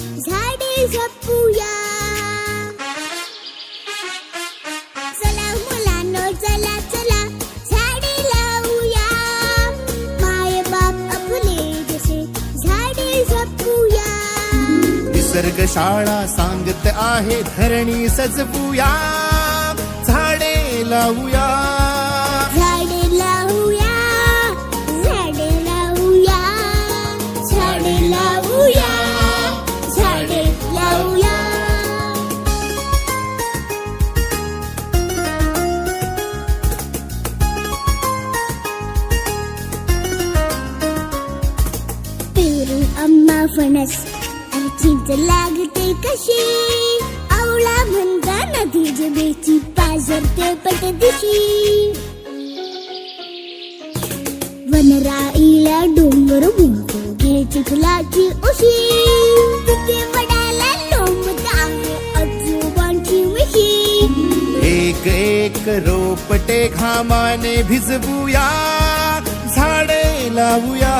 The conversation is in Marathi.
झाडे जपूया. चला मुलांनो चला चला झाडे लावूया. माय बाप आपले जसे झाडे जपूया. निसर्ग शाळा सांगत आहे धरणी सजवूया. झाडे लावूया. झाडे लावूया. झाडे लावूया. झाडे लावूया. झाडे लावूया. पेरू आंबा फणस आणि चिंच लागते कशी. आवळा म्हणता नदी जिभेची पाझरते पटदिशी. वनराईला डोंगर बोलतो घे चिखलाची उशी. तिथे वडाला लोंबत आहे आजोबांची मिशी. एक एक रोपटे घामाने भिजवूया. झाडे लावूया.